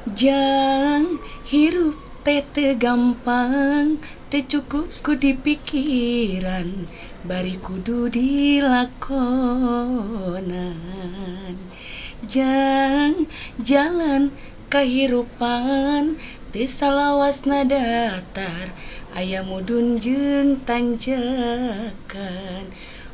Jang hirup teh teu gampang, teu cukup ku di pikiran, bari kudu dilakonan. Jang jalan kahirupan, teu salawasna datar, aya mudun jeung tanjakan.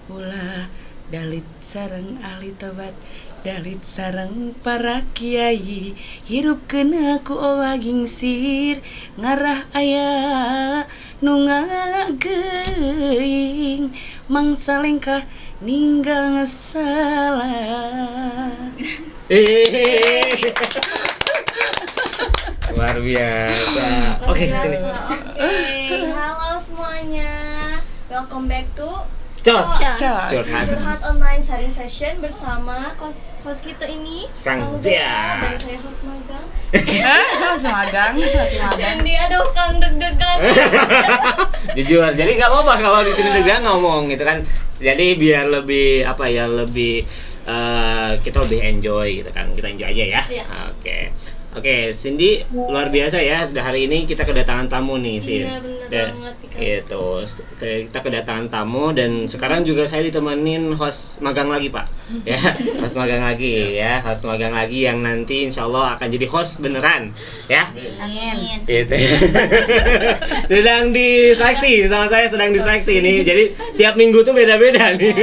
Ulah dalit sareng ahli tobat, dalit sareng para kiai, hirup kena ku owaging sir, ngarah aya nu ngageuing, mangsa lengkah ninggal ngasalah. Luar biasa. Oke, sini. Halo semuanya. Welcome back to Cos. Curhat Online Sharing Session bersama host kita ini Kang Zia Zia. dan saya host magang. Masih magang. Cindy, aduh Kang deg-degan. Jujur, jadi nggak apa-apa kalau di sini juga ngomong gitu kan. Jadi biar lebih kita lebih enjoy gitu kan. Kita enjoy aja ya. Iya. Oke, Cindy luar biasa ya. Hari ini kita kedatangan tamu nih, Sin. Iya, bener banget, Pika. Gitu. Kita kedatangan tamu dan sekarang juga saya ditemenin host magang lagi, Pak. Ya, host magang lagi ya. Host magang lagi yang nanti insya Allah akan jadi host beneran, ya. Amin. Gitu. Sedang diseleksi, sama saya sedang diseleksi nih. Jadi tiap minggu tuh beda-beda nih.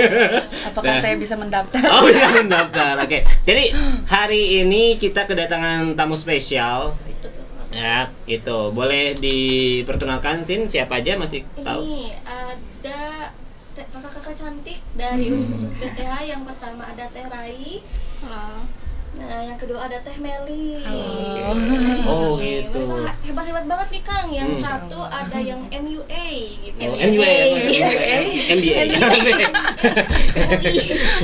Apakah saya bisa mendaftar? Oh, bisa mendaftar. Oke. Jadi hari ini kita kedatangan tamu spesial. Ya, itu. Boleh diperkenalkan, Sin, siapa aja masih tahu? Ini ada kakak-kakak cantik dari Universitas BTH. Yang pertama ada Teh Rai. Halo. Nah, yang kedua ada Teh Meli. Oh, gitu. Mereka hebat-hebat banget nih Kang. Yang satu ada yang MUA gitu. Oh, MUA. MBA.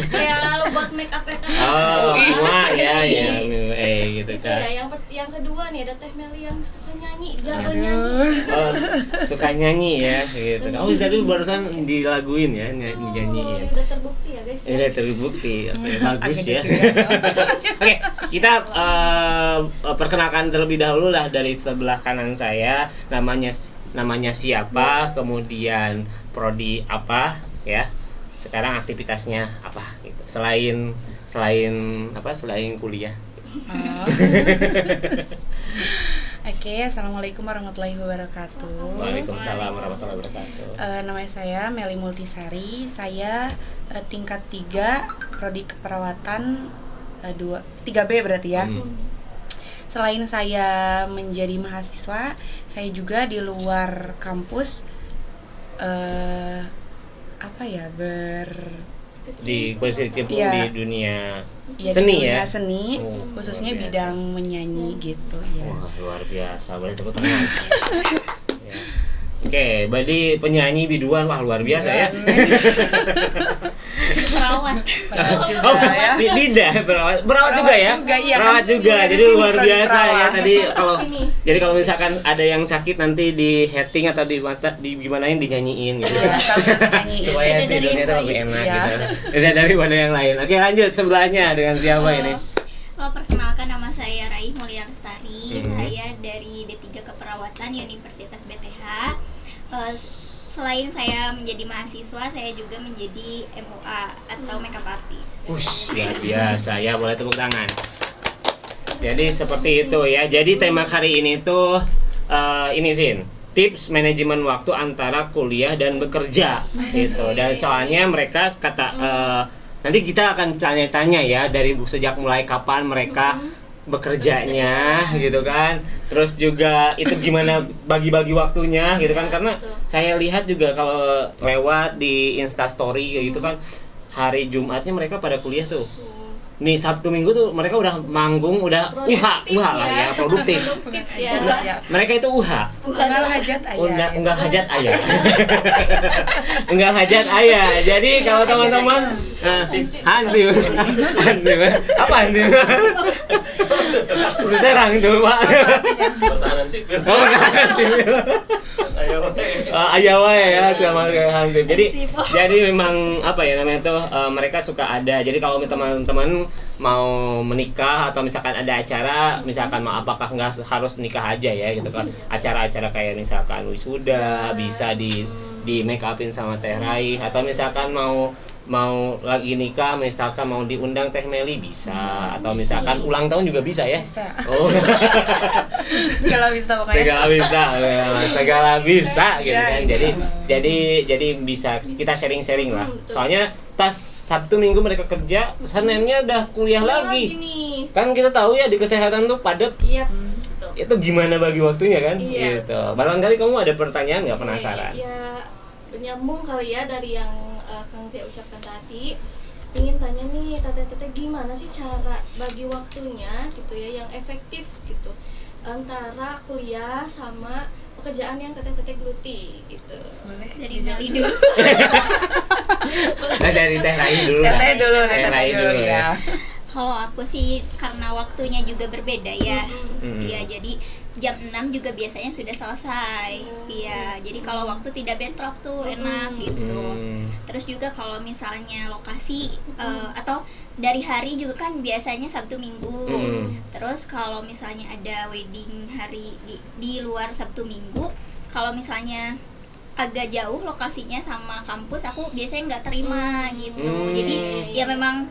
Kayak buat make up kan. Oh, wah ya, MUA gitu kan. Ya, yang kedua nih ada Teh Meli yang suka nyanyi, jago nyanyi. Oh, suka nyanyi ya gitu. Oh, tadi barusan dilaguin ya, nyanyi ya. Udah terbukti ya guys. Udah terbukti. Oke, bagus ya. Oke, kita perkenalkan terlebih dahulu lah dari sebelah kanan saya. Namanya siapa, kemudian prodi apa ya. Sekarang aktivitasnya apa gitu. Selain kuliah. Oke, assalamualaikum warahmatullahi wabarakatuh. Waalaikumsalam warahmatullahi wabarakatuh. Nama saya Meli Multisari. Saya tingkat 3 prodi keperawatan 3B berarti ya. Selain saya menjadi mahasiswa, saya juga di luar kampus Di berkecimpung ya, di dunia ya, seni di ya. dunia seni, Oh, khususnya luar biasa. bidang menyanyi gitu ya. Wah, luar biasa. Boleh tepuk tangan. Ya. Oke, berarti penyanyi biduan, wah luar biasa ya. Perawat. Oh, berawat juga ya. Iya, Perawat kan? juga. Iya, di Jadi sini luar prodi biasa ya perawat. tadi kalau misalkan ada yang sakit nanti di heading atau di mata gimanain dinyanyiin gitu. Iya, sambil nyanyiin. Supaya Beda dari tidurnya tuh yang lebih lain. enak Iya. gitu. Beda daripada yang lain. Oke, lanjut sebelahnya dengan siapa ini? Perkenalkan, nama saya Raih Mulia Lestari. Saya dari D3 Keperawatan Universitas BTH. Selain saya menjadi mahasiswa, saya juga menjadi MUA atau makeup artist. Luar biasa ya, boleh tepuk tangan. Jadi seperti itu ya. Jadi tema hari ini tuh ini Sin, tips manajemen waktu antara kuliah dan bekerja gitu. Dan soalnya mereka nanti kita akan tanya-tanya ya dari sejak mulai kapan mereka bekerjanya gitu kan. Terus juga itu gimana bagi-bagi waktunya gitu kan, karena saya lihat juga kalau lewat di Instastory gitu kan, hari Jumatnya mereka pada kuliah tuh. Nih Sabtu Minggu tuh mereka udah manggung, udah uha lah ya, produktif. Ya. Mereka itu uha. Unggal hajat ayah. Enggak hajat ayah. Enggak hajat ayah. Jadi kalau teman-teman Hansip. Apa Hansip? Udah terang tuh, Pak. Pertahanan sipil. Oh, pertahanan sipil. Ayawa ya sama Hansip. Jadi memang apa ya namanya tuh mereka suka ada. Jadi kalau teman-teman misalkan mau menikah atau misalkan ada acara, misalkan apakah nggak harus nikah aja ya gitu kan, acara-acara kayak misalkan wisuda bisa di make upin sama Teh Rai, atau misalkan mau lagi nikah, misalkan mau diundang Teh Meli bisa, atau misalkan ulang tahun juga bisa ya. Bisa. Oh. Segala bisa pokoknya. segala bisa gitu Ya, kan. Jadi bisa kita sharing-sharing lah. Betul. Soalnya tas Sabtu Minggu mereka kerja, Seninnya udah kuliah lagi. nih. Kan kita tahu ya di kesehatan tuh padat. Iya, betul. Itu gimana bagi waktunya kan? Iya. Gitu. Barangkali kamu ada pertanyaan nggak, penasaran? Ya, menyambung kali ya dari yang Kang Zia ucapkan tadi. Ingin tanya nih, teteh gimana sih cara bagi waktunya gitu ya yang efektif gitu antara kuliah sama pekerjaan yang teteh geluti gitu. Boleh. Dari Meli dulu. Nah, dari Teh Rai dulu. Teteh dah. dulu, Teh Rai teteh dulu ya. Kalau aku sih karena waktunya juga berbeda ya. Mm-mm. Iya, jadi jam 6 juga biasanya sudah selesai. Iya, jadi kalau waktu tidak bentrok tuh enak gitu. Terus juga kalau misalnya lokasi atau dari hari juga kan biasanya Sabtu Minggu. Terus kalau misalnya ada wedding hari di luar Sabtu Minggu, kalau misalnya agak jauh lokasinya sama kampus, aku biasanya nggak terima gitu. Jadi ya memang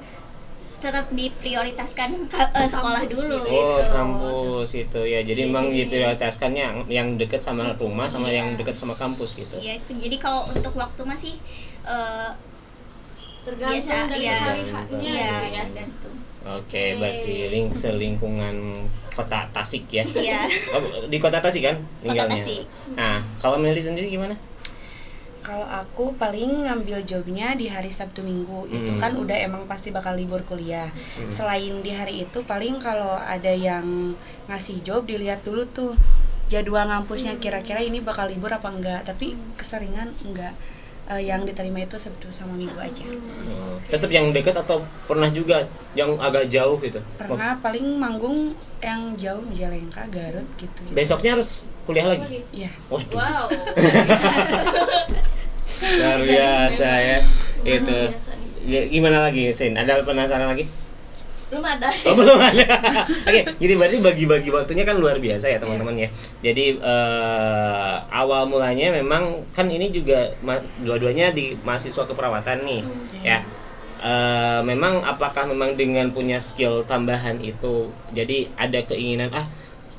tetap diprioritaskan sekolah dulu Oh, gitu. kampus itu ya. Jadi Iya, memang jadi- diprioritaskan yang dekat sama rumah sama Iya. yang dekat sama kampus gitu. Iya, jadi kalau untuk waktu masih Tergantung biasa, dari iya. hari haknya iya gitu ya. tergantung. Oke, berarti selingkungan kota Tasik ya. Iya. Oh, di kota Tasik kan tinggalnya. Tasik. Nah, kalau Meli sendiri gimana? Kalau aku paling ngambil jobnya di hari Sabtu Minggu itu kan udah emang pasti bakal libur kuliah. Selain di hari itu paling kalau ada yang ngasih job dilihat dulu tuh jadwal ngampusnya kira-kira ini bakal libur apa enggak. Tapi keseringan enggak. Yang diterima itu Sabtu sama Minggu aja. Tetap yang dekat atau pernah juga yang agak jauh gitu? Pernah paling manggung yang jauh Majalengka, Garut gitu. Besoknya harus kuliah lagi? Iya. Waduh, Wow. luar biasa ya. Itu. Biasa nih. Ya, gimana lagi, Sin? Ada penasaran lagi? Belum ada sih. Oh, belum ada. Oke, jadi berarti bagi-bagi waktunya kan luar biasa ya teman-teman ya. Jadi awal mulanya memang kan ini juga dua-duanya di mahasiswa keperawatan nih, ya. Memang apakah memang dengan punya skill tambahan itu, jadi ada keinginan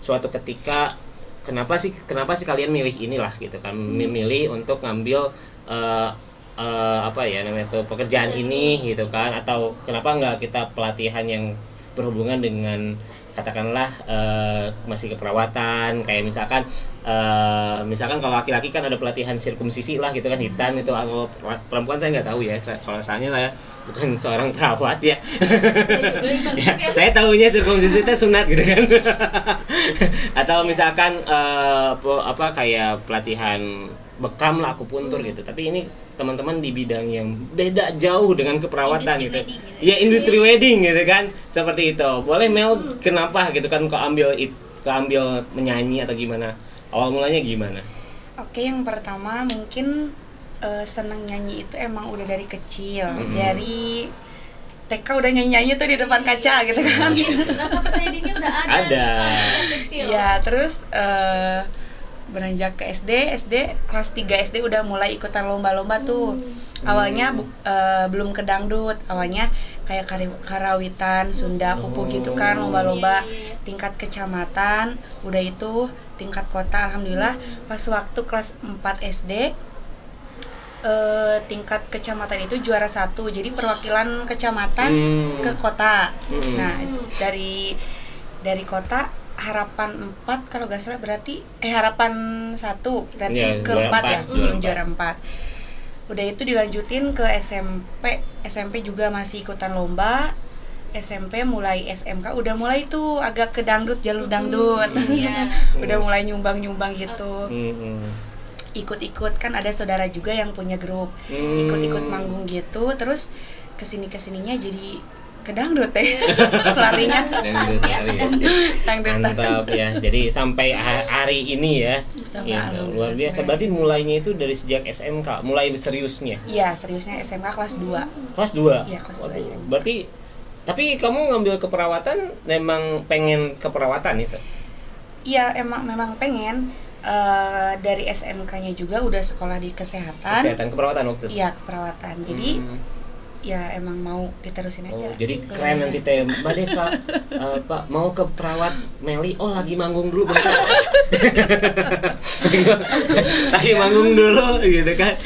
suatu ketika kenapa sih kalian milih inilah gitu kan, memilih untuk ngambil apa ya namanya tuh pekerjaan ini gitu kan, atau kenapa nggak kita pelatihan yang berhubungan dengan katakanlah masih keperawatan, kayak misalkan kalau laki-laki kan ada pelatihan sirkumsisi lah gitu kan, hitan itu, kalau perempuan saya nggak tahu ya, kalau saya lah bukan seorang perawat ya. Ya, saya tahunya sirkumsisi itu sunat gitu kan. Atau misalkan apa kayak pelatihan bekam lah, akupuntur gitu. Tapi ini teman-teman di bidang yang beda jauh dengan keperawatan Industri gitu. wedding gitu. Ya, industri wedding gitu kan. Seperti itu. Boleh Mel, kenapa gitu kan kok ambil menyanyi atau gimana? Awal mulanya gimana? Oke, yang pertama mungkin seneng nyanyi itu emang udah dari kecil. Dari TK udah nyanyi-nyanyi tuh di depan kaca gitu kan. Rasa percaya dirinya udah ada. Ada. nih, kalau udah kecil. Ya, terus beranjak ke SD kelas 3 SD udah mulai ikutan lomba-lomba tuh. Awalnya belum ke dangdut, awalnya kayak karawitan, Sunda, pupu gitu kan, lomba-lomba tingkat kecamatan, udah itu tingkat kota. Alhamdulillah pas waktu kelas 4 SD tingkat kecamatan itu juara 1, jadi perwakilan kecamatan ke kota. Nah, dari kota harapan 4 kalau nggak salah, berarti harapan 1 berarti Ya, ke juara 4 ya, empat. juara 4. Udah itu dilanjutin ke SMP juga masih ikutan lomba. SMP mulai SMK udah mulai tuh agak ke dangdut, jalur dangdut. Udah mulai nyumbang gitu. Ikut-ikut kan ada saudara juga yang punya grup. Ikut-ikut manggung gitu, terus kesininya jadi ke dangdut deh. Larinya Dangdut hari ya. dangdut. Mantap ya. Jadi sampai hari ini ya. Sampai Gitu. alhamdulillah, Luar biasa. sampai Berarti mulainya itu dari sejak SMK, mulai seriusnya. Iya, seriusnya SMK kelas 2. Kelas 2. Iya, kelas 2 Waduh, SMK. berarti Tapi kamu ngambil keperawatan memang pengen keperawatan itu? Iya, memang pengen. Dari SMK-nya juga udah sekolah di kesehatan. Kesehatan keperawatan waktu itu? Iya, keperawatan. Jadi ya emang mau diterusin aja. Jadi keren nanti teh Mbak Deka, Pak mau ke perawat Meli, lagi manggung dulu bentar. Lagi manggung dulu gitu kan.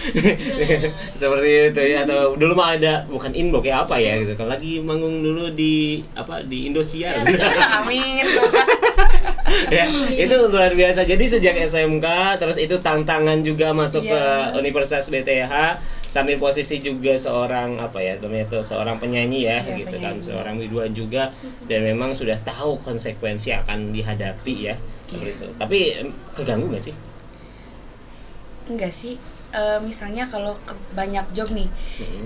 Seperti itu ya, atau dulu mah ada bukan inbox ya apa ya gitu kan, lagi manggung dulu di Indosiar. Amin. Ya, itu luar biasa. Jadi sejak SMK terus itu tantangan juga masuk ke Universitas BTH, sambil posisi juga seorang seorang penyanyi ya, gitu kan, seorang biduan juga, dan memang sudah tahu konsekuensi akan dihadapi ya, seperti itu. Tapi keganggu nggak sih? Enggak sih. Misalnya kalau banyak job nih,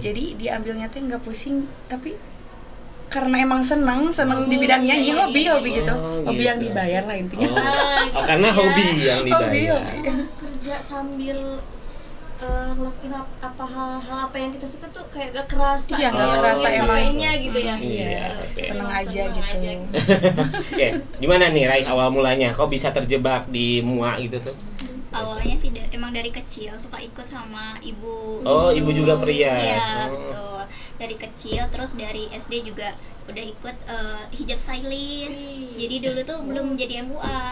jadi diambilnya tuh nggak pusing, tapi karena emang senang di bidang nyanyi, hobi gitu. Hobi yang dibayar lah intinya. Karena hobi yang dibayar. Kerja sambil ngelakuin hal-hal apa yang kita suka tuh kayak gak kerasa. Iya, gak kerasa emang. Capeknya gitu ya. Iya, seneng aja gitu. Oke, gimana nih Rai awal mulanya? Kok bisa terjebak di MUA gitu tuh? Awalnya sih emang dari kecil suka ikut sama ibu. Oh, ibu juga perias. Iya, betul. Dari kecil, terus dari SD juga udah ikut hijab stylist. Jadi dulu tuh belum jadi MUA.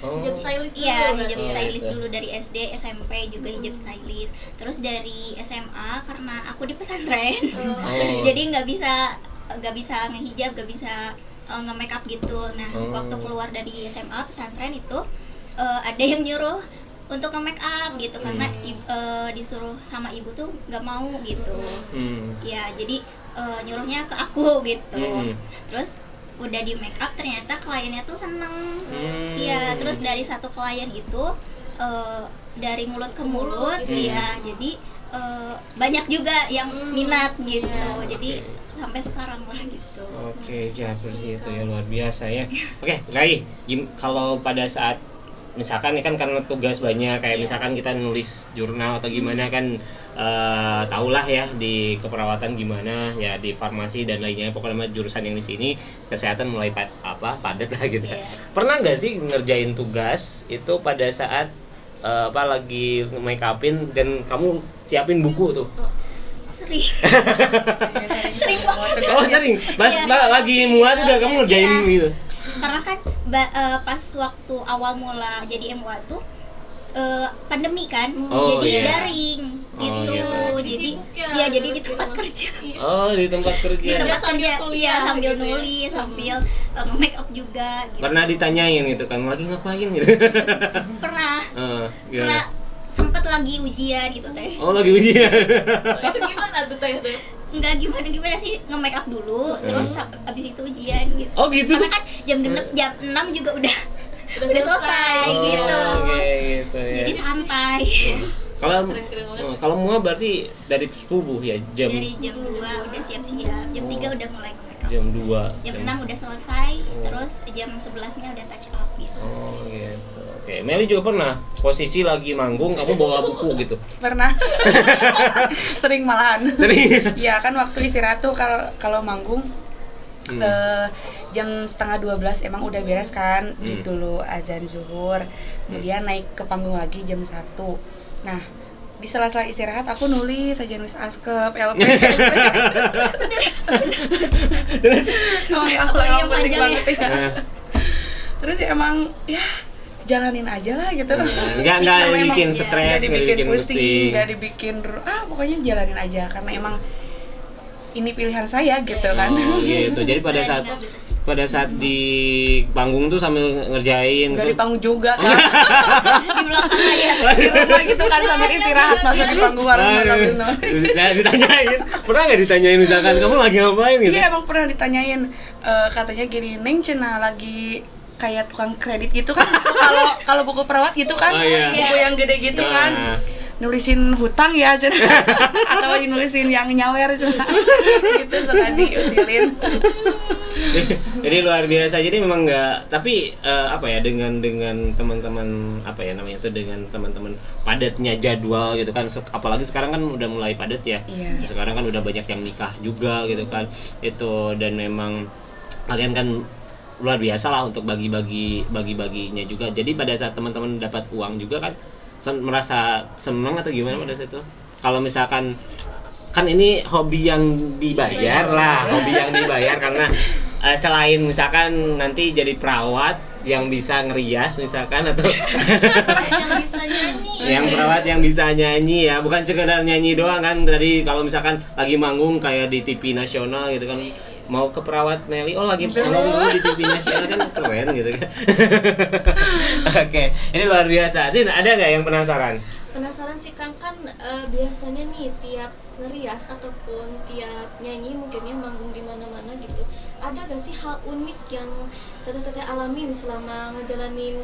Hijab stylist dulu. Iya, berarti. hijab stylist dulu dari SD, SMP juga hijab stylist. Terus dari SMA karena aku di pesantren. Jadi nggak bisa ngehijab, nggak bisa nge-make up gitu. Nah, waktu keluar dari SMA pesantren itu ada yang nyuruh untuk nge-make up gitu, karena disuruh sama ibu tuh nggak mau gitu. Ya, jadi nyuruhnya ke aku gitu. Terus udah di make up ternyata kliennya tuh seneng. Iya, terus dari satu klien itu dari mulut ke mulut ya, jadi banyak juga yang minat gitu. Jadi sampai sekarang lah gitu. Oke, seperti itu ya, luar biasa ya. Oke, Rai, kalau pada saat misalkan kan karena tugas banyak kayak misalkan kita nulis jurnal atau gimana kan, tahulah ya di keperawatan gimana ya, di farmasi dan lainnya, pokoknya jurusan yang di sini kesehatan mulai padat lah gitu. Pernah nggak sih ngerjain tugas itu pada saat lagi make upin dan kamu siapin buku tuh? Sering banget. Oh sering, lagi muat udah kamu ngerjain gitu. Karena kan pas waktu awal mula jadi MUA tuh pandemi kan, jadi daring gitu. Jadi di tempat kerja. Oh, di tempat kerja. Di tempat kerja, iya, sambil nulis, sambil nge-make up juga gitu. Pernah ditanyain gitu kan, lagi ngapain gitu? Pernah. Pernah sempet lagi ujian gitu teh. Oh, lagi ujian. Itu gimana tuh teh? Enggak gimana sih, nge-make up dulu, terus abis itu ujian gitu. Oh gitu? Karena kan jam 6 juga udah selesai gitu. Gitu ya. Jadi santai. Kalau mua berarti dari subuh ya, dari jam 2 udah siap-siap, jam 3 udah mulai nge-make up. Jam 2. Jam 6 udah selesai, terus jam 11-nya udah touch up gitu. Oh gitu. Oke, Meli juga pernah posisi lagi manggung kamu bawa buku gitu? Pernah. Sering malahan. Sering. Iya, kan waktu istirahat tuh kalau manggung jam 11:30 emang udah beres kan, dulu azan zuhur, kemudian naik ke panggung lagi jam 1. Nah, di sela-sela istirahat aku nulis askep, LP. Terus emang penting banget ya. Terus ya emang ya jalanin aja lah gitu. Nggak dibikin stres, nggak dibikin pusing, nggak dibikin pokoknya jalanin aja karena emang ini pilihan saya gitu kan. Oh gitu. Jadi pada saat di panggung tuh sambil ngerjain. Nggak di panggung juga kan. Di belakang aja. Di rumah gitu kan sambil istirahat, masa di panggung harus ngambil nol. Nah, ditanyain. Pernah nggak ditanyain misalkan kamu lagi ngapain gitu? Iya, emang pernah ditanyain. Katanya gini, Neng cenah lagi kayak tukang kredit gitu kan. Kalau buku perawat gitu kan, buku yang gede gitu kan. nulisin hutang ya cenah. Atau nulisin yang nyawer cenah. Gitu suka diusilin. Jadi luar biasa. Jadi memang nggak, tapi apa ya, dengan teman-teman apa ya namanya itu, dengan teman-teman padatnya jadwal gitu kan, apalagi sekarang kan udah mulai padat ya. Iya. Sekarang kan udah banyak yang nikah juga gitu kan itu, dan memang kalian kan luar biasa lah untuk bagi-baginya juga. Jadi pada saat teman-teman dapat uang juga kan merasa senang atau gimana pada saat itu? Kalau misalkan kan ini hobi yang dibayar lah, hobi yang dibayar karena selain misalkan nanti jadi perawat yang bisa ngerias misalkan, atau yang bisa nyanyi. yang perawat yang bisa nyanyi ya, bukan sekedar nyanyi doang kan. Tadi kalau misalkan lagi manggung kayak di TV nasional gitu kan, mau ke perawat Meli, oh lagi manggung di TV nasional kan, keren gitu kan. Oke, ini luar biasa. Sin, ada nggak yang penasaran? Penasaran sih Kang, kan biasanya nih tiap ngerias ataupun tiap nyanyi mungkinnya manggung di mana-mana gitu, ada gak sih hal unik yang teteh-teteh alamin selama ngejalanin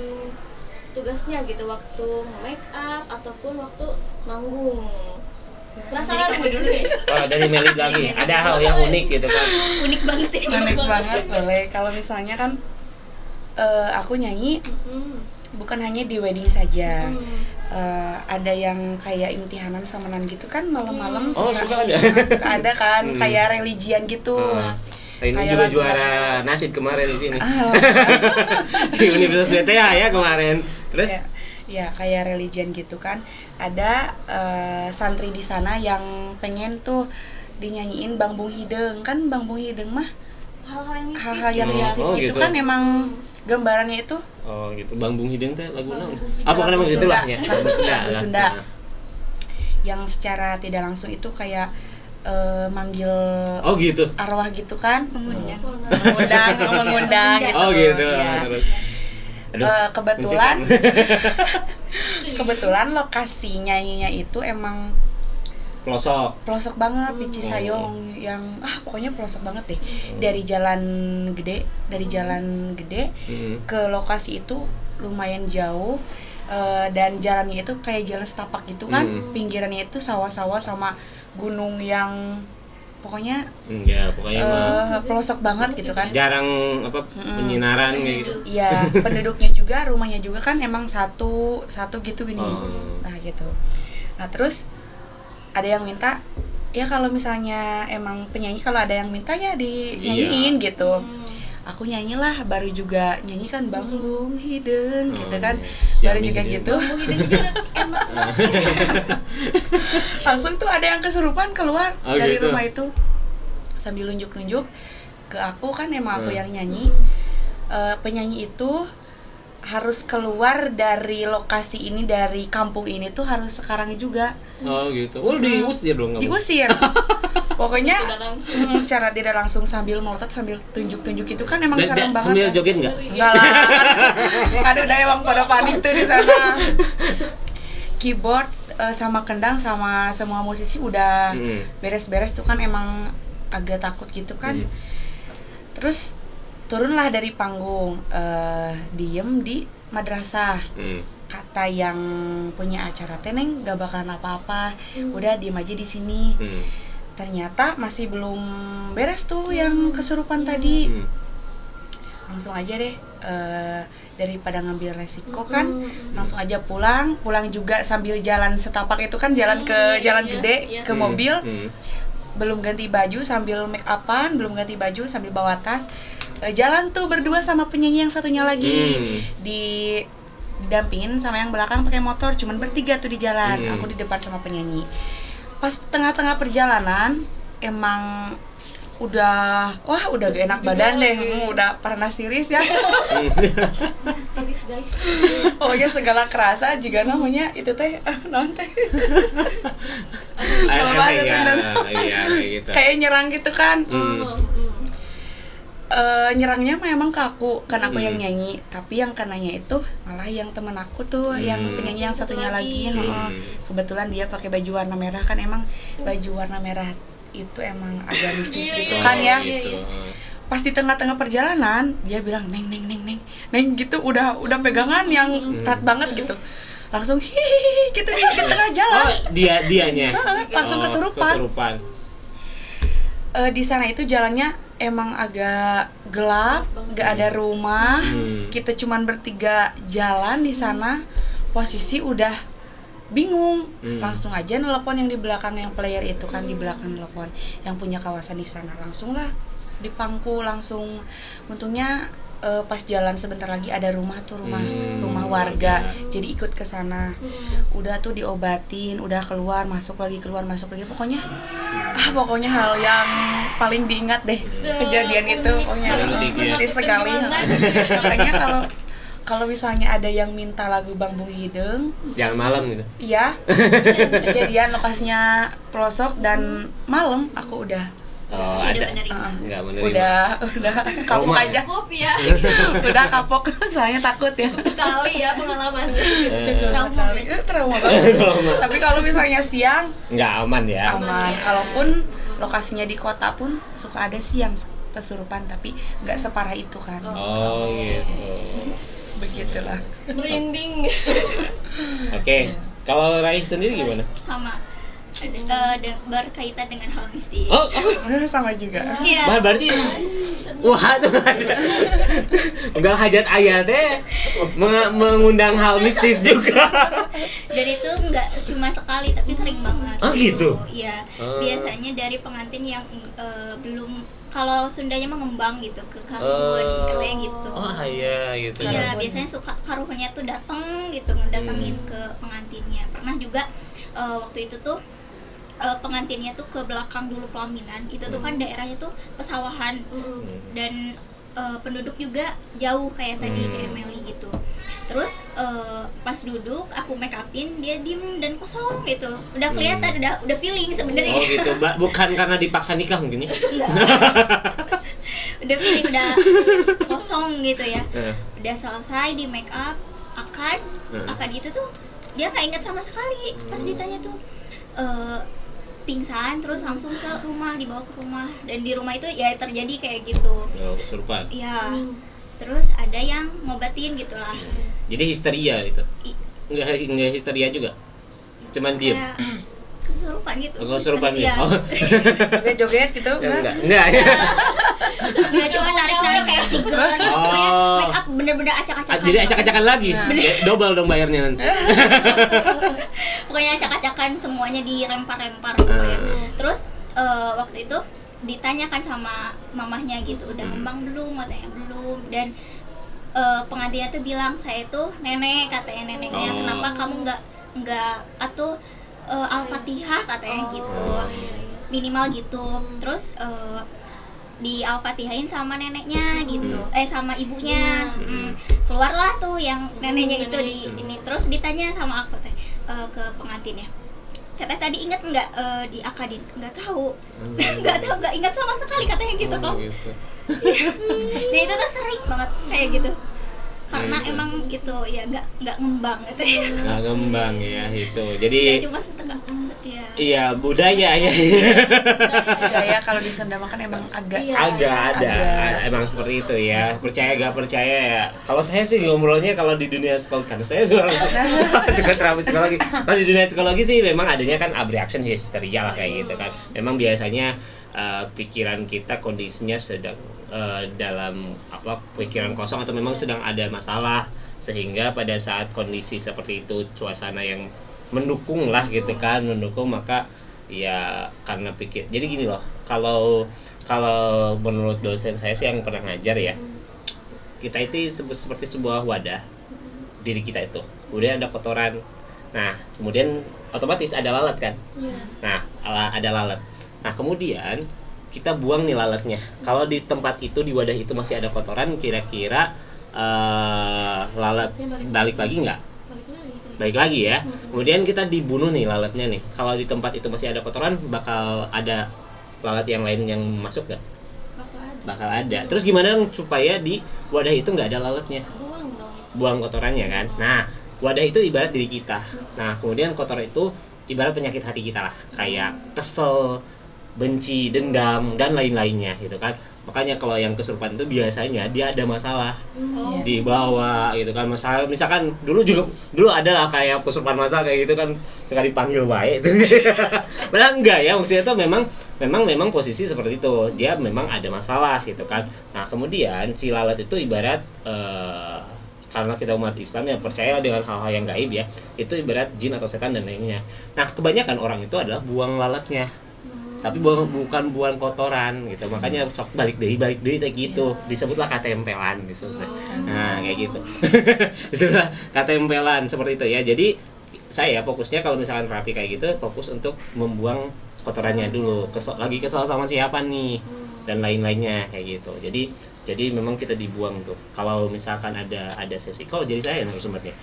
tugasnya gitu, waktu make up ataupun waktu manggung? Penasaran Kamu dulu deh. Oh, dari Meli lagi. Ada hal yang unik gitu kan? Unik banget ini. Unik banget boleh. Kalau misalnya kan aku nyanyi bukan hanya di wedding saja. Ada yang kayak imtihanan samanan gitu kan malam-malam. Oh, suka ada. Suka ada kan kayak religian gitu. Ini Kayak juga lagu-lagu. juara nasid kemarin di sini. Alhamdulillah. Di Universitas BTA ya kemarin. Terus Ya kayak religion gitu kan. Ada santri di sana yang pengen tuh dinyanyiin Bang Bung Hideng. Kan Bang Bung Hideng mah hal-hal yang mistis hal-hal yang mistis Oh, gitu gitu. kan, emang gambarannya itu oh gitu, Bang Bung Hideng teh lagu naon? Hideng. Apa kan emang Lagu gitu lah Sunda. ya? Lagu Sunda. yang secara tidak langsung itu kayak manggil Oh gitu. arwah gitu kan, Mengundang. mengundang gitu. Oh gitu. Iya. Terus. Aduh, Kebetulan mencekam. kebetulan lokasi nyanyinya itu emang pelosok banget di Cisayong, yang pokoknya pelosok banget deh. Dari jalan gede ke lokasi itu lumayan jauh, dan jalannya itu kayak jalan setapak gitu kan. Pinggirannya itu sawah-sawah sama gunung yang pokoknya Ya, pokoknya mah pelosok banget gitu kan. jarang apa penyinaran kayak gitu. Iya, penduduknya juga, rumahnya juga kan emang satu gitu gini. Nah, gitu. Nah, terus ada yang minta, ya kalau misalnya emang penyanyi kalau ada yang minta ya dinyanyiin gitu. Aku nyanyilah, baru juga nyanyi kan Bang Bung Hideng gitu kan. Baru Jamin juga Hideng. gitu. Langsung tuh ada yang kesurupan keluar Oh, dari gitu. rumah itu. Sambil nunjuk-nunjuk ke aku kan, emang aku yang nyanyi. Penyanyi itu harus keluar dari lokasi ini, dari kampung ini tuh harus sekarang juga. Oh gitu. Oh, diusir dong kamu. Diusir. Pokoknya secara tidak langsung sambil melotot, sambil tunjuk-tunjuk itu kan emang serem banget. Sambil kan. joget enggak? Enggak lah. Aduh, udah emang pada panik tuh di sana. Keyboard sama kendang sama semua musisi udah beres-beres tuh kan, emang agak takut gitu kan. Terus turunlah dari panggung, diem di madrasah. Kata yang punya acara, teneng gak bakalan apa-apa, udah diem aja di sini. Ternyata masih belum beres tuh yang kesurupan tadi. Langsung aja deh, daripada ngambil resiko kan, langsung aja pulang juga sambil jalan setapak itu kan, jalan ke jalan gede ke mobil. Belum ganti baju sambil make upan, belum ganti baju sambil bawa tas. Jalan tuh berdua sama penyanyi yang satunya lagi. Didampingin sama yang belakang pakai motor, cuman bertiga tuh di jalan. Aku di depan sama penyanyi. Pas tengah-tengah perjalanan emang udah gak enak badan deh, udah panas siris ya. Asteris guys. Pokoknya segala kerasa juga namanya itu teh naon teh. Iya, gitu. Kayak nyerang gitu kan. Nyerangnya memang ke aku, kan aku yang nyanyi, tapi yang kenanya itu malah yang temen aku tuh, yang penyanyi yang satunya lagi. Kebetulan dia pakai baju warna merah kan, emang baju warna merah itu emang agak mistis gitu kan ya. Gitu. Pas di tengah-tengah perjalanan dia bilang neng gitu, udah pegangan yang erat banget gitu. langsung hihihi gitu di tengah jalan. Oh, dianya. Langsung kesurupan. Di sana itu jalannya emang agak gelap, gak ada rumah. Kita cuman bertiga jalan di sana. Posisi udah bingung, langsung aja nelpon yang di belakang, yang player itu kan di belakang nelpon yang punya kawasan di sana. Langsung lah dipangku langsung. Untungnya pas jalan sebentar lagi ada rumah rumah warga, jadi ikut ke sana. Udah tuh diobatin, udah keluar masuk lagi, pokoknya hal yang paling diingat deh kejadian itu, pokoknya mistis sekali. Makanya kalau misalnya ada yang minta lagu Bang Bung Hideng jangan malam gitu. Iya. Kejadian lokasinya pelosok dan malam, aku udah ada. Enggak menerima. Udah kapok aja. Cukup ya. Udah kapok, soalnya takut ya. Sekali ya pengalaman. Trauma banget. Tapi kalau misalnya siang Enggak aman ya. aman. Kalaupun lokasinya di kota pun suka ada sih yang kesurupan, tapi nggak separah itu kan. Oh gitu. Begitulah. Merinding. Oke. Kalau Raih sendiri gimana? Sama berkaitan dengan hal mistis. Oh, Sama juga. Iya. berarti wah tuh enggak hajat ayat mengundang hal mistis juga. Dan itu nggak cuma sekali tapi sering banget. Oh, gitu? Iya. Biasanya dari pengantin yang belum, kalau Sundanya mengembang gitu ke karun, katanya gitu. Oh iya gitu. Iya, biasanya suka karuhnya tuh datang gitu, ngedatengin ke pengantinnya. Pernah juga waktu itu tuh pengantinnya tuh ke belakang dulu pelaminan. Itu tuh kan daerahnya tuh pesawahan dan penduduk juga jauh kayak tadi kayak Meli gitu. Terus pas duduk aku make upin, dia diem dan kosong gitu. Udah kelihatan, udah feeling sebenarnya. Oh gitu, bukan karena dipaksa nikah mungkin ya? Enggak. Udah feeling, udah kosong gitu ya. Udah selesai di make up, akad itu tuh dia nggak ingat sama sekali. Pas ditanya tuh pingsan, terus langsung ke rumah, dibawa ke rumah, dan di rumah itu ya terjadi kayak gitu. Oh, kesurupan. Iya. Terus ada yang ngobatin gitulah. Jadi histeria itu? Enggak histeria juga? Cuman diem? Kayak kesurupan gitu. Kesurupan gitu? Iya. Oh. Joget-joget gitu? Enggak. Nggak cuma narik-narik kayak sigar gitu. Pokoknya make up bener-bener acak-acakan. Jadi acak-acakan lagi? Double dong bayarnya nanti. Pokoknya acak-acakan, semuanya dirempar-rempar pokoknya. Terus waktu itu ditanyakan sama mamahnya gitu, udah ngembang belum, katanya belum. Dan pengantinnya tuh bilang, saya tuh nenek, katanya neneknya, kenapa kamu nggak atau Al-Fatihah, katanya gitu, minimal gitu. Terus di Al-Fatihain sama neneknya gitu, sama ibunya. Keluarlah tuh yang neneknya itu di ini. Terus ditanya sama aku teh ke pengantinnya, teteh tadi inget nggak diakadin? Nggak tahu. Nggak ingat sama sekali, katanya gitu kok. Gitu. Dan itu tuh sering banget kayak gitu, karena emang gitu ya nggak ngembang gitu ya. Nggak ngembang ya itu. Jadi Kayak cuma setengah ya. Iya, budaya ya. Budaya kalau di Sunda makan emang agak ada. Emang seperti itu ya. Percaya gak percaya ya. Kalau saya sih ngobrolnya kalau di dunia psikologi, kan saya suka terapi psikologi. Kalau di dunia psikologi sih memang adanya kan abreaction histeria lah kayak gitu kan. Memang biasanya pikiran kita kondisinya sedang dalam pikiran kosong atau memang sedang ada masalah, sehingga pada saat kondisi seperti itu, suasana yang mendukung lah gitu kan, maka ya karena jadi gini loh, kalau menurut dosen saya sih yang pernah ngajar ya, kita itu seperti sebuah wadah, diri kita itu kemudian ada kotoran, nah kemudian otomatis ada lalat kan, nah ada lalat, nah kemudian kita buang nih lalatnya. Kalau di tempat itu, di wadah itu masih ada kotoran, kira-kira lalat balik lagi nggak? Balik lagi ya. Kemudian kita dibunuh nih lalatnya nih. Kalau di tempat itu masih ada kotoran, bakal ada lalat yang lain yang masuk nggak? Bakal ada. Terus gimana supaya di wadah itu nggak ada lalatnya? Buang kotorannya kan. Nah, wadah itu ibarat diri kita. Nah, kemudian kotoran itu ibarat penyakit hati kita lah. Kayak kesel, benci, dendam, dan lain-lainnya gitu kan. Makanya kalau yang kesurupan itu biasanya dia ada masalah Oh. dibawa gitu kan. Masalah misalkan dulu ada lah kayak kesurupan masalah kayak gitu kan, sekali dipanggil baik. Padahal enggak ya, maksudnya itu memang posisi seperti itu. Dia memang ada masalah gitu kan. Nah, kemudian si lalat itu ibarat karena kita umat Islam yang percaya dengan hal-hal yang gaib ya, itu ibarat jin atau setan dan lainnya. Nah, kebanyakan orang itu adalah buang lalatnya, tapi bukan buang kotoran gitu. Makanya sok balik deh kayak gitu, disebutlah katempelan disebutnya. Nah, kayak gitu. Disebutlah katempelan seperti itu ya. Jadi saya fokusnya kalau misalkan terapi kayak gitu, fokus untuk membuang kotorannya dulu. Lagi kesal sama siapa nih dan lain-lainnya kayak gitu. Jadi memang kita dibuang tuh. Kalau misalkan ada sesi, kalau jadi saya narasumbernya.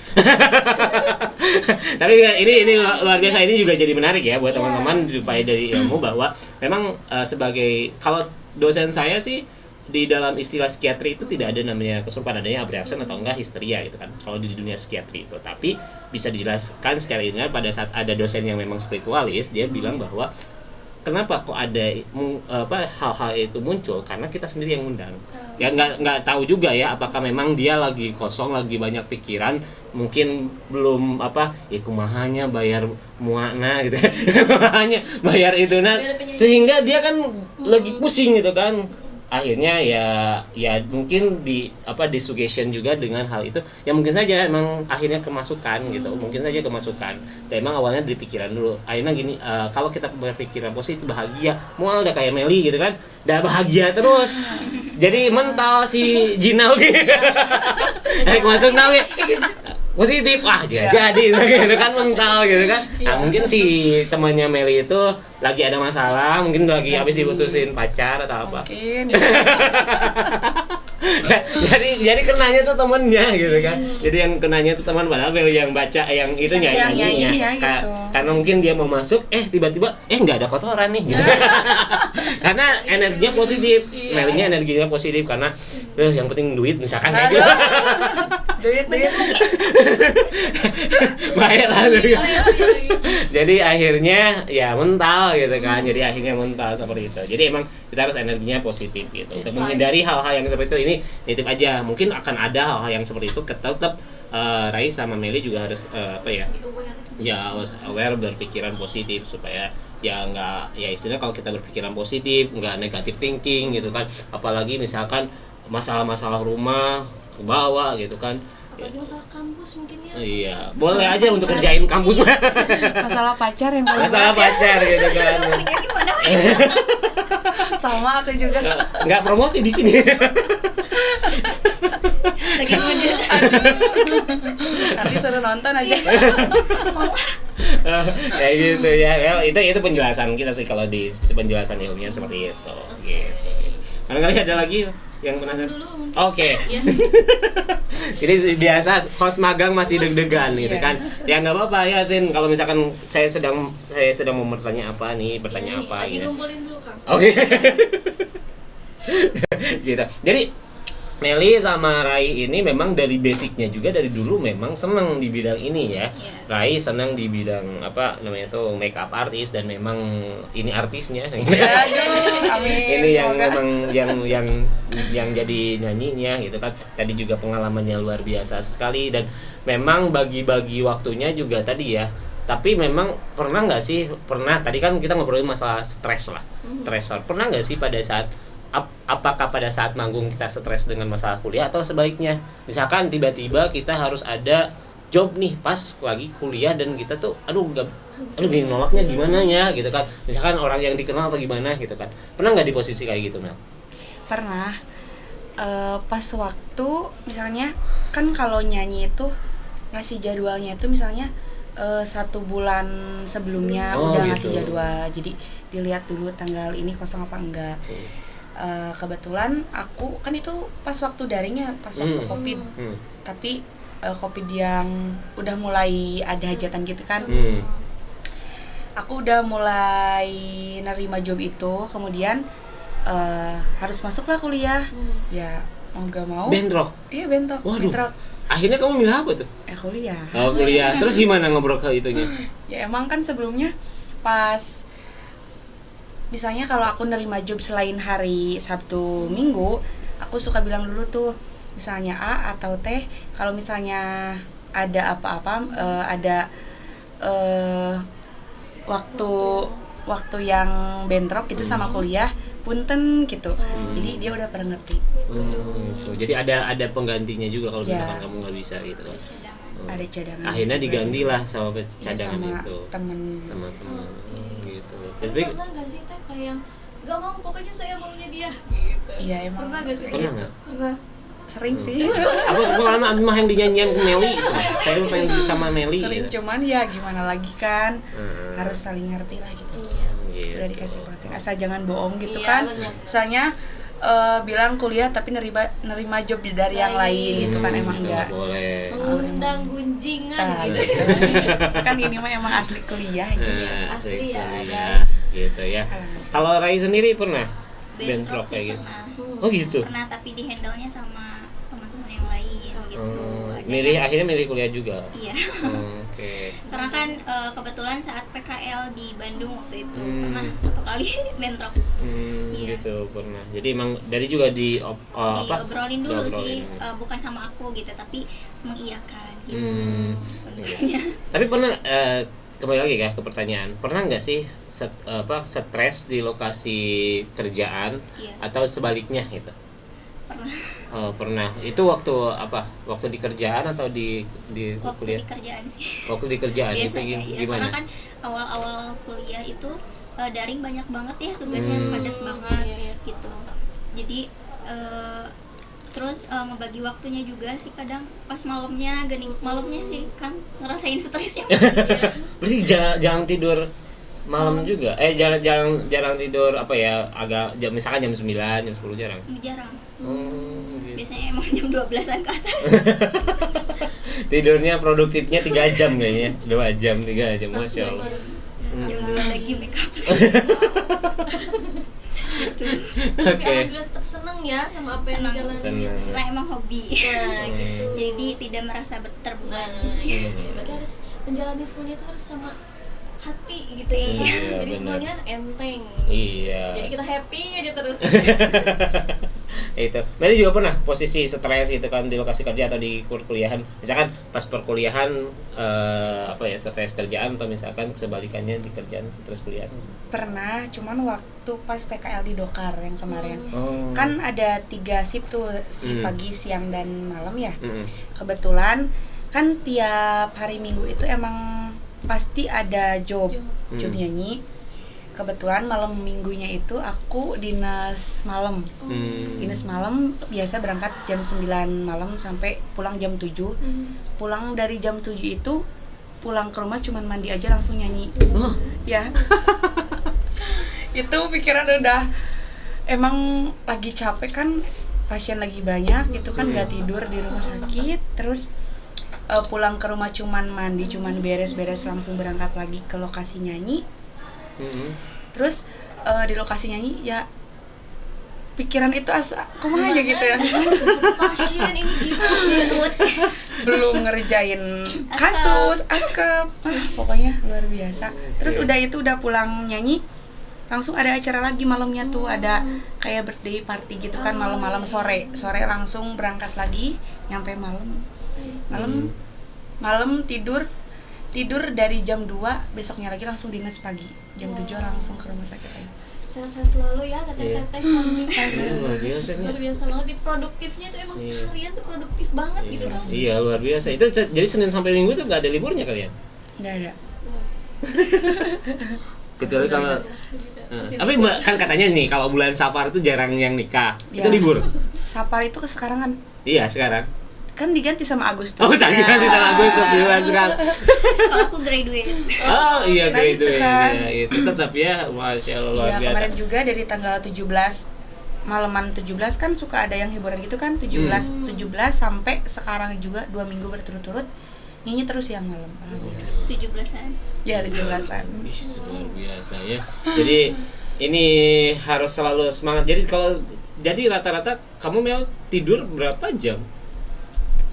Tapi ini luar biasa, ini juga jadi menarik ya buat teman-teman supaya dari ilmu bahwa memang sebagai, kalau dosen saya sih di dalam istilah psikiatri itu tidak ada namanya kesurupan, adanya abreaksen atau enggak histeria gitu kan. Kalau di dunia psikiatri itu, tapi bisa dijelaskan secara ilmiah pada saat ada dosen yang memang spiritualis, dia bilang bahwa kenapa kok ada hal-hal itu muncul, karena kita sendiri yang undang. Ya nggak tahu juga ya apakah memang dia lagi kosong, lagi banyak pikiran, mungkin belum kumahanya bayar muana gitu. Kumahanya bayar itu sehingga dia kan lagi pusing gitu kan. Akhirnya ya mungkin disuggestion juga dengan hal itu yang mungkin saja emang akhirnya kemasukan gitu, mungkin saja kemasukan. Dan emang awalnya dari pikiran dulu, akhirnya gini, kalau kita berpikiran positif bahagia, mual udah kayak Meli gitu kan, udah bahagia terus, jadi mental si Jina oke. Naik masuk nawi positif, jadi gitu kan, mental gitu kan. Nah, mungkin si temannya Meli itu lagi ada masalah, mungkin lagi habis diputusin pacar atau apa. Mungkin. jadi kenanya tuh temennya gitu kan. Jadi yang kenanya tuh teman, padahal Meli yang baca yang itu nyanyinya. Gitu. Karena mungkin dia mau masuk, tiba-tiba nggak ada kotoran nih gitu. Karena energinya positif, Melinya energinya positif karena yang penting duit misalkan kayak gitu. duit Baik lah. Jadi akhirnya ya mental gitu kan. Jadi akhirnya mental seperti itu. Jadi emang kita harus energinya positif gitu. Untuk menghindari hal-hal yang seperti itu, ini nitip aja. Mungkin akan ada hal-hal yang seperti itu, tetap Rai sama Meli juga harus aware, berpikiran positif supaya istilahnya kalau kita berpikiran positif, nggak negatif thinking gitu kan. Apalagi misalkan masalah-masalah rumah ke bawah gitu kan. Apalagi masalah kampus mungkin ya. Iya, boleh aja untuk kerjain kampus. masalah pacar yang paling Masalah pacar gitu kan. Gimana? sama aku juga. Nggak promosi di sini. Lagi muda. Nanti suruh nonton aja. Kayak gitu ya. Itu penjelasan kita sih kalau di penjelasan ilmiah seperti itu. Gitu. Barangkali ada lagi yang penasaran? Oke. Jadi biasa host magang masih deg-degan gitu kan. Ya nggak apa-apa ya Sin, kalau misalkan saya sedang mau bertanya apa nih, bertanya apa lagi gitu. ngumpulin dulu Kang. Oke. Gitu. Jadi Meli sama Rai ini memang dari basicnya juga dari dulu memang senang di bidang ini ya. Rai senang di bidang makeup artist dan memang ini artisnya. Aduh, amin. Ini yang semoga. memang yang jadi nyanyinya gitu kan. Tadi juga pengalamannya luar biasa sekali dan memang bagi-bagi waktunya juga tadi ya. Tapi memang pernah tadi kan kita ngobrolin masalah stres lah. Stresor. Pernah nggak sih pada saat apakah pada saat manggung kita stres dengan masalah kuliah atau sebaliknya? Misalkan tiba-tiba kita harus ada job nih pas lagi kuliah dan kita tuh gini nolaknya gimana ya gitu kan. Misalkan orang yang dikenal atau gimana gitu kan. Pernah nggak di posisi kayak gitu Mel? Pernah. Pas waktu misalnya kan kalau nyanyi itu ngasih jadwalnya itu misalnya 1 bulan sebelumnya udah ngasih gitu. jadwal. Jadi dilihat dulu tanggal ini kosong apa enggak. Kebetulan aku kan itu pas waktu daringnya pas waktu COVID. Tapi COVID yang udah mulai ada hajatan gitu kan. Aku udah mulai nerima job itu, kemudian harus masuklah kuliah. Ya mau gak mau. Bentrok. Iya bentrok. Waduh. Bentrok. Akhirnya kamu milih apa tuh? Kuliah. Oh kuliah. Terus gimana ngobrol ke itunya? Ya emang kan sebelumnya pas misalnya kalau aku nerima job selain hari Sabtu Minggu, aku suka bilang dulu tuh misalnya A atau T, kalau misalnya ada apa-apa, ada waktu yang bentrok gitu sama kuliah, punten gitu. Jadi dia udah pada ngerti. Gitu. Jadi ada penggantinya juga kalau misalkan kamu nggak bisa gitu. Ada cadangan. Akhirnya juga. digantilah sama Ya, cadangan sama itu. temen. Sama teman. Gitu. Tapi Tapi pernah nggak sih teh kayak yang nggak mau, pokoknya saya maunya dia gitu? Iya emang. Pernah nggak sih? pernah nggak? Pernah. Sering sih. Aku pengalaman mah yang dinyanyian ke Meli, saya pengen sama Meli. Sering, gitu. cuman ya gimana lagi kan, harus saling ngerti lah gitu. Iya. Gitu. Udah dikasih pelatihan, asal jangan bohong gitu Iya, kan. benar. Misalnya bilang kuliah tapi nerima job dari yang lain gitu kan, emang Gitu, enggak. boleh. Mengundang gunjingan Nah, gitu. kan ini mah emang asli kuliah gitu. Asli ya, kuliah, gitu ya. Kalau Rai sendiri pernah bentrok sih kayak gitu? pernah. Oh gitu. Pernah, tapi di handle-nya sama teman-teman yang lain gitu. Ada Akhirnya milih kuliah juga. Iya. Oke. Karena kan kebetulan saat PKL di Bandung waktu itu pernah satu kali bentrok. Iya. Gitu pernah. Jadi emang dari juga Diobrolin dulu sih, Diobrolin. bukan sama aku gitu, tapi mengiyakan gitu. Iya. Tapi pernah kembali lagi ya ke pertanyaan. Pernah nggak sih stres di lokasi kerjaan Iya. atau sebaliknya gitu? Pernah. Oh, pernah. Itu waktu apa? Waktu di kerjaan atau di Waktu kuliah? di kerjaan sih. Waktu di kerjaan itu Biasanya ya, gimana? karena kan awal-awal kuliah itu daring banyak banget ya tugasnya, padat banget gitu. Jadi terus ngebagi waktunya juga sih kadang pas malamnya sih kan ngerasain stresnya. Berarti jarang tidur malam juga. Jarang tidur apa ya? Misalkan jam 9, jam 10 jarang. Jarang. Gitu. Biasanya emang jam 12-an ke atas. Tidurnya produktifnya 3 jam kayaknya. 2 jam, 3 jam. Masya Allah. Jam 2 lagi make up. Tapi alhamdulillah tetap seneng ya sama apa yang Senang. dijalani. Senang. Karena emang hobi. Nah, gitu. Jadi tidak merasa terbeban. Iya, berarti harus menjalani semuanya itu harus sama hati gitu ya. Iya, Jadi benar. semuanya enteng. Iya. Jadi kita happy aja terus. Itu. Meli juga pernah posisi stres gitu kan di lokasi kerja atau di perkuliahan. Misalkan pas perkuliahan stres kerjaan, atau misalkan sebalikannya di kerjaan stres kuliahan. Pernah, cuman waktu pas PKL di Dokar yang kemarin. Oh. Kan ada 3 shift tuh, pagi, siang, dan malam ya. Kebetulan kan tiap hari Minggu itu emang pasti ada job nyanyi. Kebetulan malam minggunya itu aku dinas malam. Dinas malam biasa berangkat jam 9 malam sampai pulang jam 7. Pulang dari jam 7 itu pulang ke rumah cuman mandi aja langsung nyanyi. Ya. Itu pikiran udah emang lagi capek kan, pasien lagi banyak gitu kan, gak tidur di rumah sakit, terus pulang ke rumah cuman mandi, cuman beres-beres langsung berangkat lagi ke lokasi nyanyi. Terus di lokasi nyanyi ya pikiran itu kumaha aja gitu ya. Pasien ini gimana? Belum ngerjain kasus, askep, pokoknya luar biasa. Terus udah pulang nyanyi, langsung ada acara lagi malamnya tuh, ada kayak birthday party gitu kan, malam-malam sore langsung berangkat lagi, nyampe malam tidur dari jam 2, besoknya lagi langsung dinas pagi jam 7 langsung ke rumah sakit lagi. Sehat-sehat selalu ya teteh-teteh cantik. Luar biasa nih. Luar biasa banget, di produktifnya tuh emang seharian tuh produktif banget gitu kan. Iya, luar biasa. Itu jadi Senin sampai Minggu tuh nggak ada liburnya kalian? Nggak ada. Kecuali kalau tapi kan katanya nih kalau bulan Safar itu jarang yang nikah. Ya. Itu libur. Sapar itu sekarang kan Iya, sekarang. diganti sama Agustus. Oh, ganti sama Agustus di bulan sekarang. Kalau aku graduate. Oh, iya Nah, gitu itu kan. ya. Itu tetap ya, Masya Allah, luar Iya, biasa. kemarin juga dari tanggal 17 malaman 17 kan suka ada yang hiburan gitu kan, 17 sampai sekarang juga 2 minggu berturut-turut nyanyi terus yang malam. Alhamdulillah. 17-an. Ya, 17-an. Ih, luar biasa ya. Jadi ini harus selalu semangat. Jadi rata-rata kamu Mel tidur berapa jam?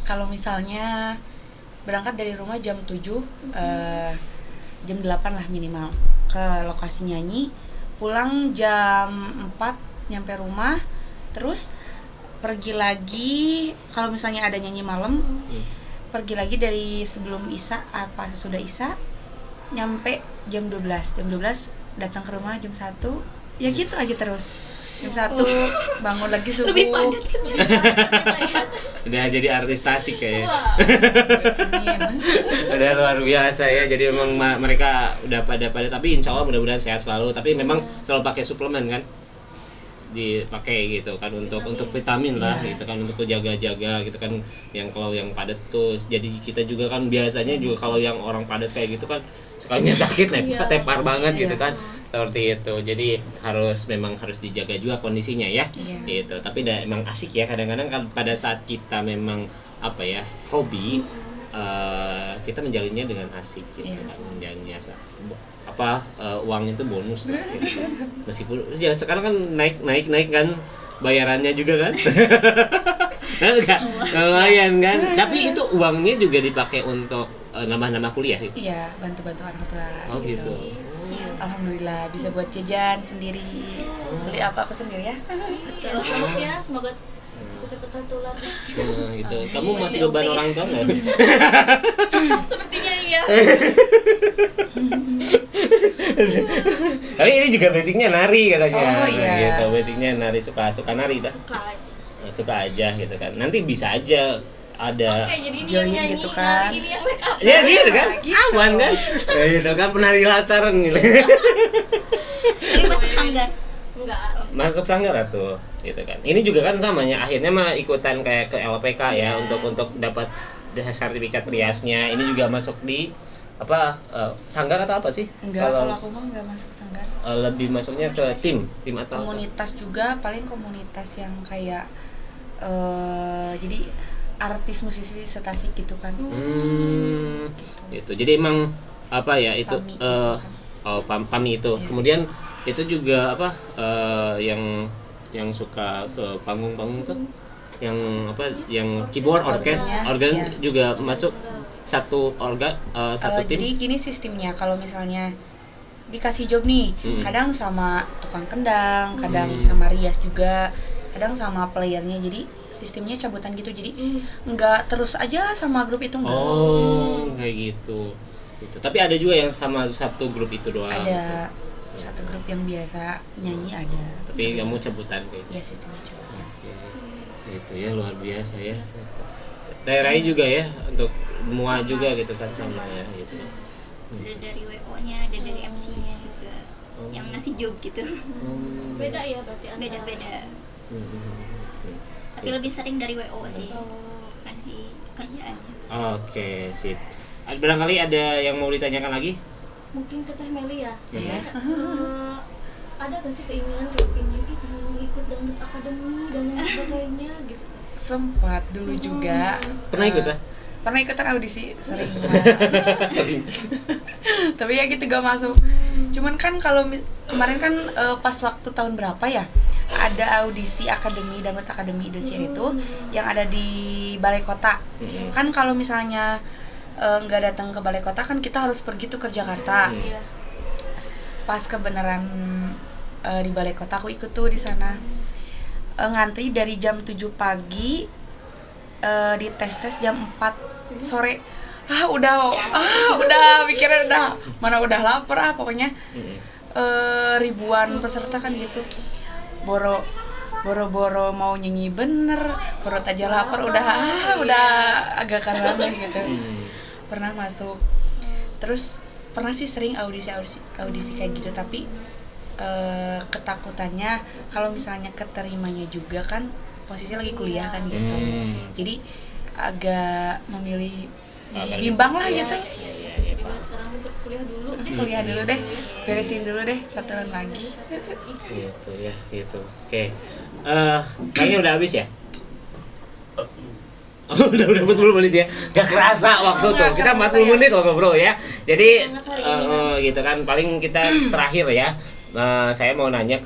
Kalau misalnya berangkat dari rumah jam 7, jam 8 lah minimal ke lokasi nyanyi, pulang jam 4 nyampe rumah, terus pergi lagi kalau misalnya ada nyanyi malam, pergi lagi dari sebelum Isya apa sesudah Isya, nyampe jam 12 datang ke rumah jam 1, ya gitu aja terus. Jam 1 bangun lagi subuh. Lebih padat Udah jadi artis Tasik kayak. Amin. Udah luar biasa ya. Jadi memang mereka udah pada tapi insya Allah mudah-mudahan sehat selalu. Tapi memang selalu pakai suplemen kan? Dipakai gitu kan untuk vitamin lah gitu kan, untuk jaga-jaga gitu kan. Yang kalau yang padat tuh jadi kita juga kan biasanya juga kalau yang orang padat kayak gitu kan sekalinya sakit tepar banget gitu kan. Seperti itu. Jadi memang harus dijaga juga kondisinya ya. Gitu. Tapi emang asik ya kadang-kadang kan pada saat kita memang hobi kita menjalinnya dengan asik gitu kan. Menjalinnya uang itu bonus lah, gitu. Meskipun ya sekarang kan naik kan bayarannya juga kan. Kan enggak lumayan kan. Tapi itu uangnya juga dipakai untuk nambah-nambah kuliah gitu. Iya, bantu-bantu orang tua. Oh gitu. Alhamdulillah bisa buat jajan sendiri, beli apa sendiri ya. Selamat ya, semoga cepat-cepat tular. Gitu. Kamu masih beban orang tua nggak? Sepertinya iya. Tapi ini juga basicnya nari katanya. Oh, iya. Gitu, basicnya nari, suka nari tak? Suka aja gitu kan. Nanti bisa aja ada Oke, jadi ini join yang nyanyi, gitu kan. ini yang make up. ya gitu kan, Gitu. aman kan, gitu kan penari latar gitu. Tapi masuk sanggar. Enggak. Masuk sanggar tuh, gitu kan. Ini juga kan samanya akhirnya mah ikutan kayak ke LPK ya untuk dapat sertifikat riasnya. Ini juga masuk di sanggar atau apa sih? Enggak, kalau aku mah enggak masuk sanggar. Lebih masuknya ke tim atau Komunitas juga, paling komunitas yang kayak jadi artis musisi setasi gitu kan. Gitu. Jadi emang itu PAMI gitu kan. PAMI itu. Iya. Kemudian itu juga yang suka ke panggung-panggung tuh yang keyboard organ Iya. juga masuk satu satu tim. Jadi gini sistemnya, kalau misalnya dikasih job nih, kadang sama tukang kendang, kadang sama rias juga, kadang sama playernya. Jadi sistemnya cabutan gitu, jadi nggak terus aja sama grup itu, enggak. Oh, kayak gitu. Tapi ada juga yang sama satu grup itu doang. Ada satu grup yang biasa nyanyi ada. Tapi kamu cabutan kayak. Ya sistemnya cabutan. Itu ya luar biasa ya. Terai juga ya untuk mua juga gitu kan sama ya gitu. Ada dari WO-nya, ada dari MC-nya juga yang ngasih job gitu. Beda ya berarti antara. Beda-beda. Tapi lebih sering dari WO sih ngasih kerjaannya. Oke, sip. Barangkali ada yang mau ditanyakan lagi? Mungkin Teteh Meli ya. Iya. Ada gak sih keinginan kayak pengen ikut Dangdut Academy dan lain sebagainya gitu? Sempat dulu juga. Pernah ikut ya? Pernah ikutan audisi sering. Sering. Tapi ya gitu gak masuk. Cuman kan kalau kemarin kan pas waktu tahun berapa ya, ada audisi akademi Dangdut Akademi Indosiar itu yang ada di Balai Kota. Kan kalau misalnya nggak datang ke Balai Kota kan kita harus pergi tuh ke Jakarta. Pas kebenaran di Balai Kota aku ikut tuh di sana. Ngantri dari jam 7 pagi, di tes jam 4 sore. Udah mikirnya mana udah lapar pokoknya. Ribuan peserta kan gitu. Boro-boro mau nyanyi bener, perut aja lapar udah agak karena gitu. Pernah masuk. Terus pernah sih sering audisi kayak gitu, tapi ketakutannya kalau misalnya keterimanya juga kan posisi lagi kuliah kan gitu. Jadi agak memilih bimbang lah gitu. Jadi sekarang untuk Kuliah dulu deh, beresin dulu deh 1 tahun lagi. Gitu ya, gitu. Oke. Kayaknya udah habis ya? udah 40 menit ya. Gak kerasa waktu tuh. Kita 40 menit loh bro ya. Jadi gitu kan paling kita terakhir ya. Saya mau nanya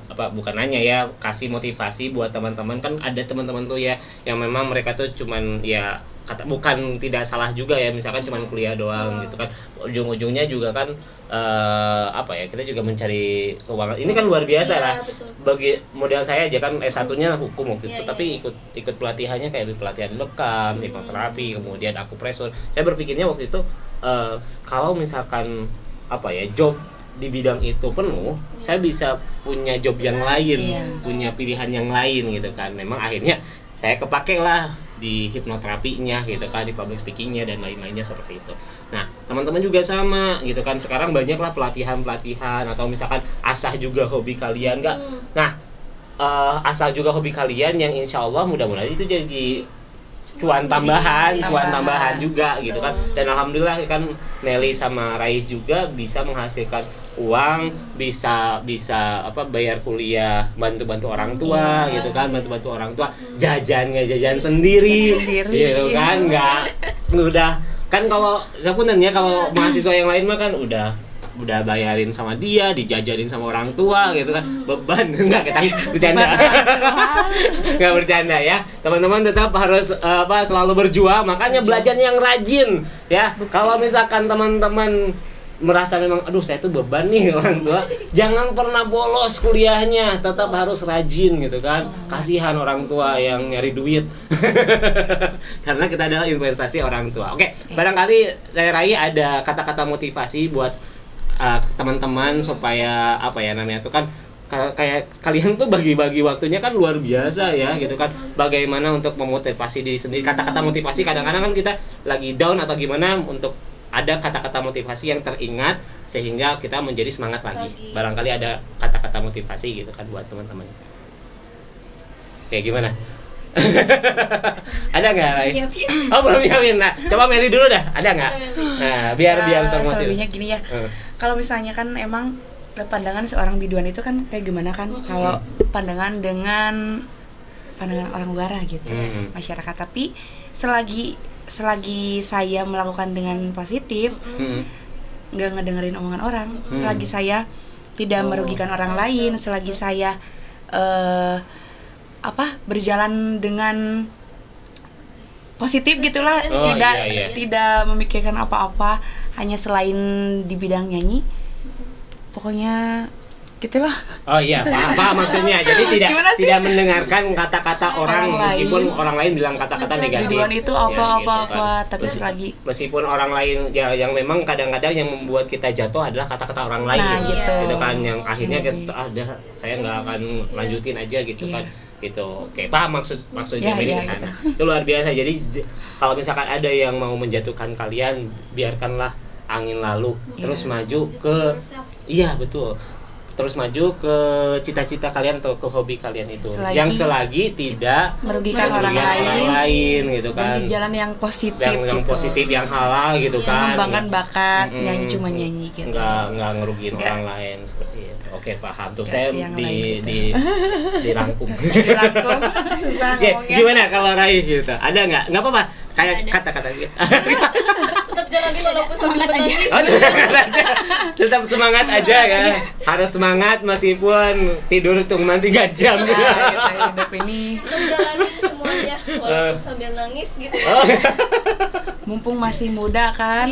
bukan nanya ya, kasih motivasi buat teman-teman. Kan ada teman-teman tuh ya yang memang mereka tuh cuman ya bukan tidak salah juga ya, misalkan cuma kuliah doang gitu kan, ujung-ujungnya juga kan kita juga mencari keuangan. Ini kan luar biasa lah. Betul. Bagi model saya aja kan S1-nya hukum waktu itu, Iya, tapi ikut pelatihannya kayak pelatihan lekam, hipnoterapi, kemudian akupresur. Saya berpikirnya waktu itu kalau misalkan job di bidang itu penuh, saya bisa punya job yang lain, punya pilihan yang lain gitu kan. Memang akhirnya saya kepake lah di hipnoterapinya gitu kan, di public speakingnya dan lain-lainnya seperti itu. Nah, teman-teman juga sama gitu kan. Sekarang banyak lah pelatihan atau misalkan asah juga hobi kalian enggak. Nah, asal juga hobi kalian yang insya Allah mudah-mudahan itu jadi cuan tambahan juga gitu kan. Dan alhamdulillah kan Nelly sama Rais juga bisa menghasilkan uang, bisa bayar kuliah, bantu orang tua gitu kan, bantu orang tua, jajan sendiri gitu kan. Udah kan, kalau kalau mahasiswa yang lain mah kan udah bayarin sama dia, dijajarin sama orang tua gitu kan, beban. Enggak, kita bercanda. Enggak bercanda ya. Teman-teman tetap harus selalu berjuang, makanya belajar yang rajin ya. Kalau misalkan teman-teman merasa memang saya tuh beban nih orang tua, jangan pernah bolos kuliahnya, tetap harus rajin gitu kan. Kasihan orang tua yang nyari duit. Karena kita adalah investasi orang tua. Oke, barangkali Rai ada kata-kata motivasi buat teman-teman supaya kayak kalian tuh bagi-bagi waktunya kan luar biasa ya gitu kan. Bagaimana untuk memotivasi diri sendiri, kata-kata motivasi. Kadang-kadang kan kita lagi down atau gimana, untuk ada kata-kata motivasi yang teringat sehingga kita menjadi semangat lagi. Barangkali ada kata-kata motivasi gitu kan buat teman-teman. Kayak gimana? Ada nggak, Rai? Oh, belum nyiapin. Nah, coba Meli dulu dah. Ada nggak? Nah, biar termotivasi. Selebihnya gini ya. Kalau misalnya kan emang pandangan seorang biduan itu kan kayak gimana kan? Kalau pandangan orang luar gitu, masyarakat. Tapi selagi saya melakukan dengan positif, nggak ngedengerin omongan orang, selagi saya tidak merugikan orang lain, selagi saya berjalan dengan positif gitulah, tidak memikirkan apa-apa, hanya selain di bidang nyanyi, pokoknya gitulah. Oh iya, paham maksudnya. Jadi tidak mendengarkan kata-kata orang meskipun orang lain bilang kata-kata negatif. Biduan itu apa, tapi selagi meskipun orang lain yang memang kadang-kadang yang membuat kita jatuh adalah kata-kata orang lain. Nah, gitu kan, yang akhirnya kita saya nggak akan lanjutin aja gitu kan. Gitu. Oke, paham maksudnya ini ke sana. Itu luar biasa. Jadi kalau misalkan ada yang mau menjatuhkan kalian, biarkanlah angin lalu, terus maju ke betul. Terus maju ke cita-cita kalian atau ke hobi kalian itu, yang selagi tidak merugikan orang lain gitu kan, di jalan yang positif, yang positif, yang halal gitu kan, mengembangkan bakat, nyanyi cuma nyanyi gitu, nggak ngerugiin orang lain seperti itu. Oke, paham tuh. Saya dirangkum. Gimana kalau Rai gitu? Ada nggak apa-apa, kayak kata-kata gitu. Tetap jalanin walaupun semangat aja. Tetap semangat aja ya. Harus semangat meskipun tidur cuma 3 jam. Hidup ini. Tetap jalanin semuanya walaupun sambil nangis gitu. Mumpung masih muda kan.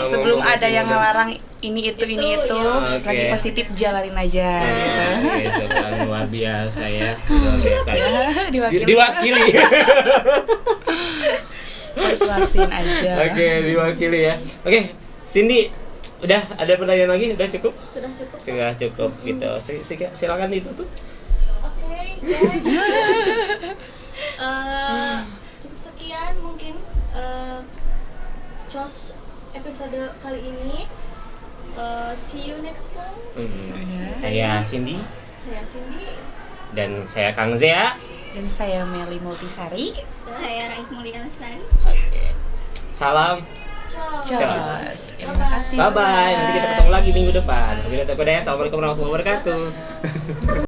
Sebelum ada yang ngelarang ini itu. Lagi positif jalanin aja. Gitu kan, luar biasa ya. Luar biasa. Diwakili. Persuasin aja. Oke, diwakili ya. Oke, Cindy, udah ada pertanyaan lagi? Udah cukup? Sudah cukup. Sudah cukup gitu. Silakan ditutup. Oke, guys. Cukup sekian mungkin close episode kali ini. See you next time. Saya Cindy. Saya Cindy. Dan saya Kang Zea. Dan saya Meli Multisari. Saya Raih Mulia Lestari. Oke. Salam. Cos. Terima kasih. Bye bye. Nanti kita ketemu lagi minggu depan. Assalamualaikum warahmatullahi wabarakatuh.